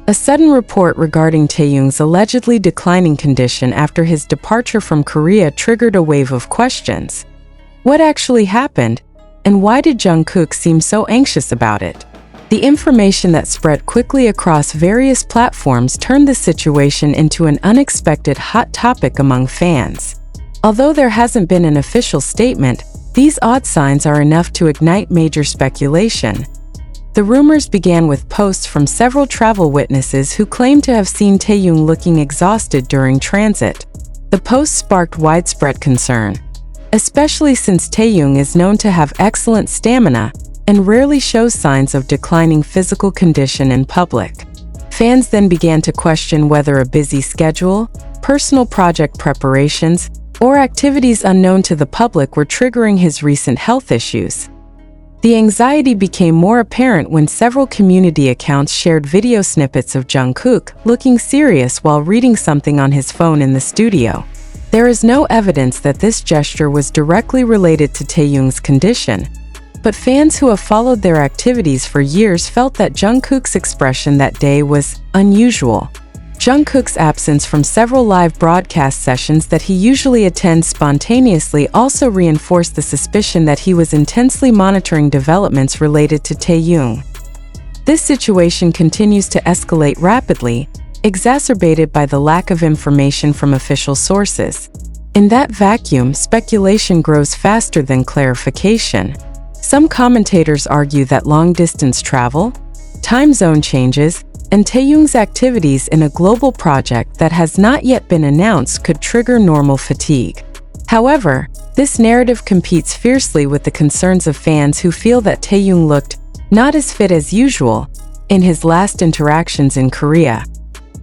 A sudden report regarding Taehyung's allegedly declining condition after his departure from Korea triggered a wave of questions. What actually happened, and why did Jungkook seem so anxious about it? The information that spread quickly across various platforms turned the situation into an unexpected hot topic among fans. Although there hasn't been an official statement, these odd signs are enough to ignite major speculation. The rumors began with posts from several travel witnesses who claimed to have seen Taehyung looking exhausted during transit. The posts sparked widespread concern, especially since Taehyung is known to have excellent stamina and rarely shows signs of declining physical condition in public. Fans then began to question whether a busy schedule, personal project preparations, or activities unknown to the public were triggering his recent health issues. The anxiety became more apparent when several community accounts shared video snippets of Jungkook looking serious while reading something on his phone in the studio. There is no evidence that this gesture was directly related to Taehyung's condition, but fans who have followed their activities for years felt that Jungkook's expression that day was unusual. Jungkook's absence from several live broadcast sessions that he usually attends spontaneously also reinforced the suspicion that he was intensely monitoring developments related to Taehyung. This situation continues to escalate rapidly, exacerbated by the lack of information from official sources. In that vacuum, speculation grows faster than clarification. Some commentators argue that long-distance travel, time zone changes, and Taehyung's activities in a global project that has not yet been announced could trigger normal fatigue. However, this narrative competes fiercely with the concerns of fans who feel that Taehyung looked not as fit as usual in his last interactions in Korea.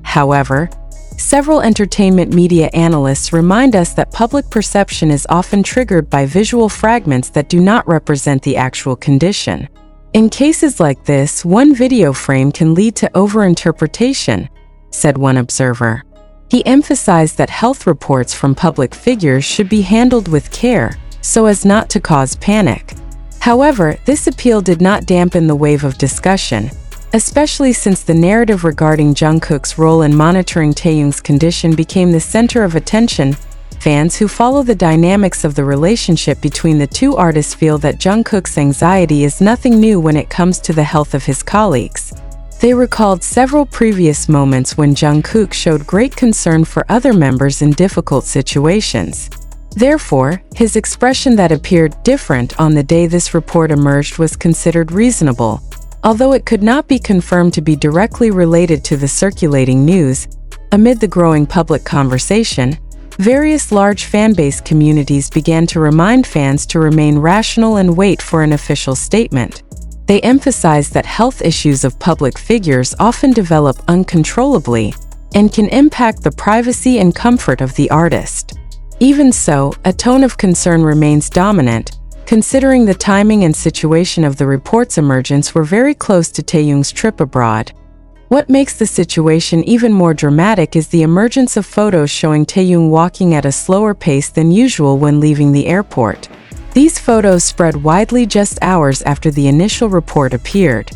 However, several entertainment media analysts remind us that public perception is often triggered by visual fragments that do not represent the actual condition. In cases like this, one video frame can lead to overinterpretation, said one observer. He emphasized that health reports from public figures should be handled with care, so as not to cause panic. However, this appeal did not dampen the wave of discussion, especially since the narrative regarding Jungkook's role in monitoring Taehyung's condition became the center of attention. Fans who follow the dynamics of the relationship between the two artists feel that Jungkook's anxiety is nothing new when it comes to the health of his colleagues. They recalled several previous moments when Jungkook showed great concern for other members in difficult situations. Therefore, his expression that appeared different on the day this report emerged was considered reasonable, although it could not be confirmed to be directly related to the circulating news. Amid the growing public conversation, various large fanbase communities began to remind fans to remain rational and wait for an official statement. They emphasized that health issues of public figures often develop uncontrollably and can impact the privacy and comfort of the artist. Even so, a tone of concern remains dominant, considering the timing and situation of the report's emergence were very close to Taehyung's trip abroad. What makes the situation even more dramatic is the emergence of photos showing Taehyung walking at a slower pace than usual when leaving the airport. These photos spread widely just hours after the initial report appeared,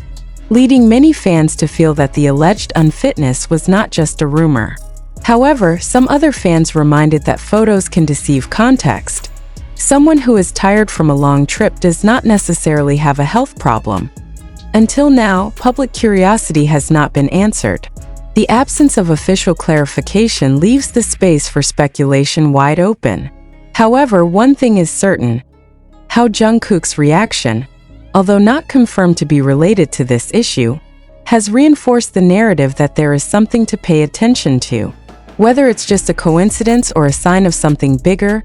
leading many fans to feel that the alleged unfitness was not just a rumor. However, some other fans reminded that photos can deceive context. Someone who is tired from a long trip does not necessarily have a health problem. Until now, public curiosity has not been answered. The absence of official clarification leaves the space for speculation wide open. However, one thing is certain: how Jungkook's reaction, although not confirmed to be related to this issue, has reinforced the narrative that there is something to pay attention to. Whether it's just a coincidence or a sign of something bigger,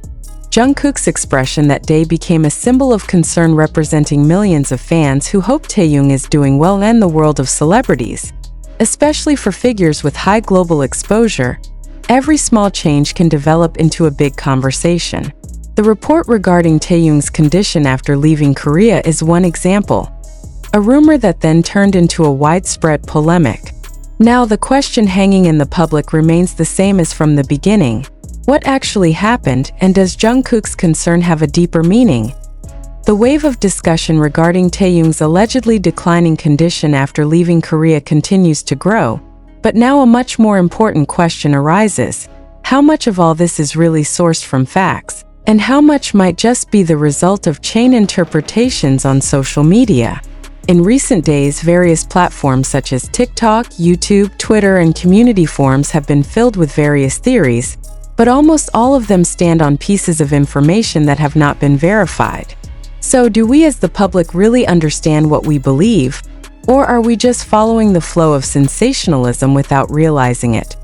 Jungkook's expression that day became a symbol of concern representing millions of fans who hope Taehyung is doing well in the world of celebrities. Especially for figures with high global exposure, every small change can develop into a big conversation. The report regarding Taehyung's condition after leaving Korea is one example, a rumor that then turned into a widespread polemic. Now the question hanging in the public remains the same as from the beginning. What actually happened, and does Jungkook's concern have a deeper meaning? The wave of discussion regarding Taehyung's allegedly declining condition after leaving Korea continues to grow, But now a much more important question arises. How much of all this is really sourced from facts, and how much might just be the result of chain interpretations on social media? In recent days, various platforms such as TikTok, YouTube, Twitter, and community forums have been filled with various theories, but almost all of them stand on pieces of information that have not been verified. So, do we as the public really understand what we believe, or are we just following the flow of sensationalism without realizing it?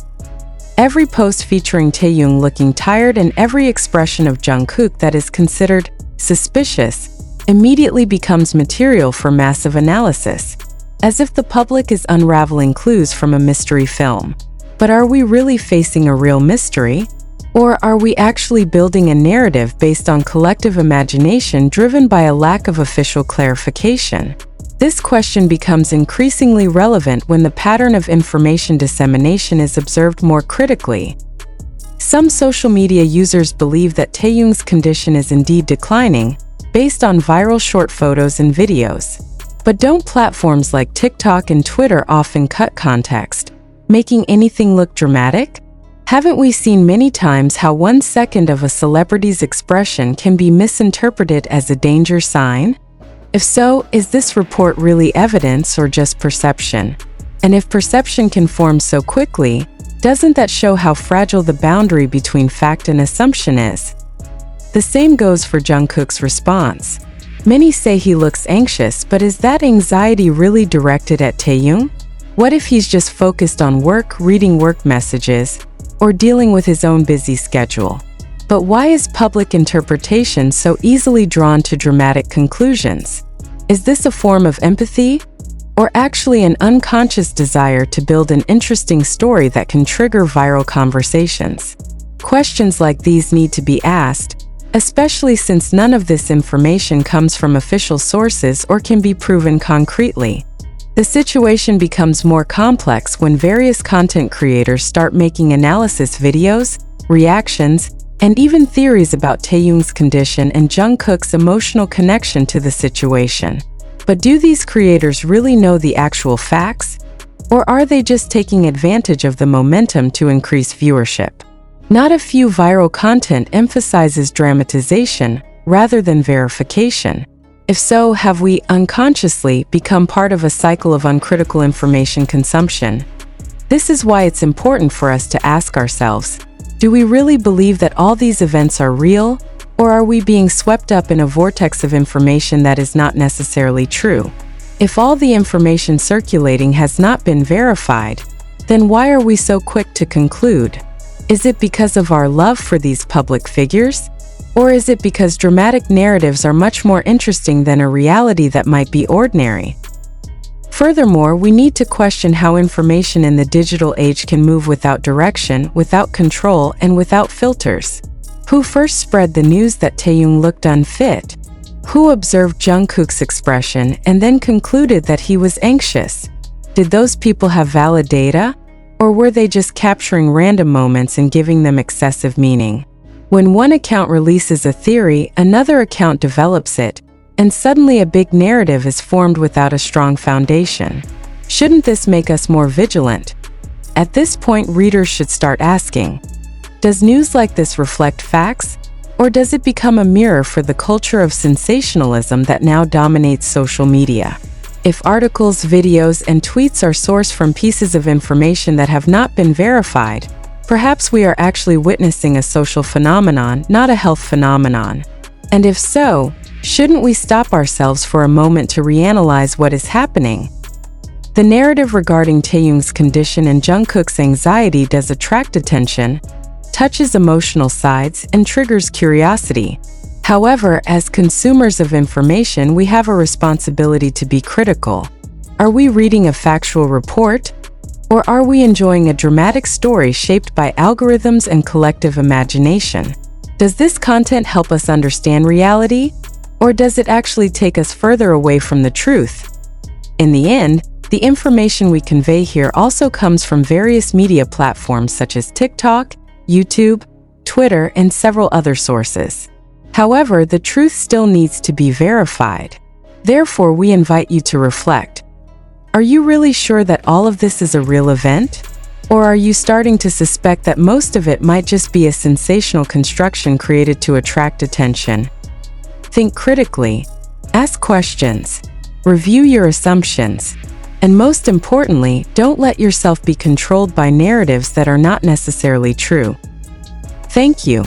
Every post featuring Taehyung looking tired and every expression of Jungkook that is considered suspicious immediately becomes material for massive analysis, as if the public is unraveling clues from a mystery film. But are we really facing a real mystery? Or are we actually building a narrative based on collective imagination driven by a lack of official clarification? This question becomes increasingly relevant when the pattern of information dissemination is observed more critically. Some social media users believe that Taehyung's condition is indeed declining, based on viral short photos and videos. But don't platforms like TikTok and Twitter often cut context, making anything look dramatic? Haven't we seen many times how 1 second of a celebrity's expression can be misinterpreted as a danger sign? If so, is this report really evidence or just perception? And if perception can form so quickly, doesn't that show how fragile the boundary between fact and assumption is? The same goes for Jungkook's response. Many say he looks anxious, but is that anxiety really directed at Taehyung? What if he's just focused on work, reading work messages, or dealing with his own busy schedule? But why is public interpretation so easily drawn to dramatic conclusions? Is this a form of empathy, or actually an unconscious desire to build an interesting story that can trigger viral conversations? Questions like these need to be asked, especially since none of this information comes from official sources or can be proven concretely. The situation becomes more complex when various content creators start making analysis videos, reactions, and even theories about Taehyung's condition and Jungkook's emotional connection to the situation. But do these creators really know the actual facts? Or are they just taking advantage of the momentum to increase viewership? Not a few viral content emphasizes dramatization rather than verification. If so, have we unconsciously become part of a cycle of uncritical information consumption? This is why it's important for us to ask ourselves, do we really believe that all these events are real, or are we being swept up in a vortex of information that is not necessarily true? If all the information circulating has not been verified, then why are we so quick to conclude? Is it because of our love for these public figures? Or is it because dramatic narratives are much more interesting than a reality that might be ordinary? Furthermore, we need to question how information in the digital age can move without direction, without control, and without filters. Who first spread the news that Taehyung looked unfit? Who observed Jungkook's expression and then concluded that he was anxious? Did those people have valid data? Or were they just capturing random moments and giving them excessive meaning? When one account releases a theory, another account develops it, and suddenly a big narrative is formed without a strong foundation. Shouldn't this make us more vigilant? At this point, readers should start asking, does news like this reflect facts, or does it become a mirror for the culture of sensationalism that now dominates social media? If articles, videos, and tweets are sourced from pieces of information that have not been verified, perhaps we are actually witnessing a social phenomenon, not a health phenomenon. And if so, shouldn't we stop ourselves for a moment to reanalyze what is happening? The narrative regarding Taehyung's condition and Jungkook's anxiety does attract attention, touches emotional sides, and triggers curiosity. However, as consumers of information, we have a responsibility to be critical. Are we reading a factual report? Or are we enjoying a dramatic story shaped by algorithms and collective imagination? Does this content help us understand reality? Or does it actually take us further away from the truth? In the end, the information we convey here also comes from various media platforms such as TikTok, YouTube, Twitter, and several other sources. However, the truth still needs to be verified. Therefore, we invite you to reflect. Are you really sure that all of this is a real event? Or are you starting to suspect that most of it might just be a sensational construction created to attract attention? Think critically, ask questions, review your assumptions, and most importantly, don't let yourself be controlled by narratives that are not necessarily true. Thank you.